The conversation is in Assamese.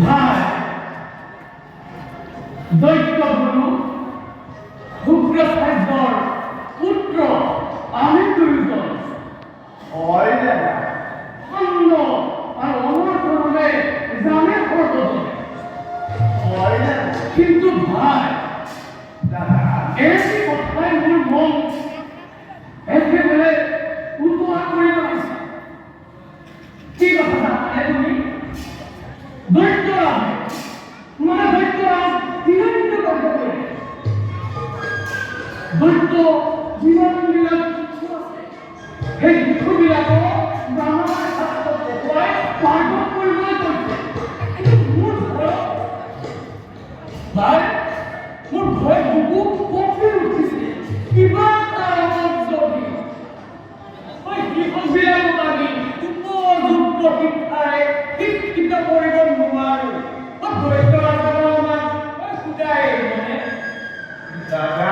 ভাই দৈত্য গুরু শুক্র খাদ্যর পুত্র আমি দুইজন হয় দাদা অন্য আর অনর্থনে জানে কত হয় দাদা কিন্তু ভাই দাদা এই কথায় মোৰ মন একেবাৰে উতোৱা কৰি পেলাইছে কি কথা জানানে তুমি দৈত্যৰাজ মানে দৈত্যৰাজ তিনিটা কথা কয় দৈত্য জীৱনবিলাক সেই শিশুবিলাকক ব্ৰাহ্মণৰ শাস্ত্ৰত দেখুৱাই পাৰ্গত কৰিবলৈ কৈছে কিন্তু মোৰ ঘৰত ভাই মোৰ ভয় বুকু কঁপি উঠিছে কিবা কাৰণত যদি মই শিশুবিলাকক আমি উপযুক্ত শিক্ষাৰে শিক্ষিত কৰিব নোৱাৰো দৈত্যৰাজৰ আমাক সুদাই মানে দাদা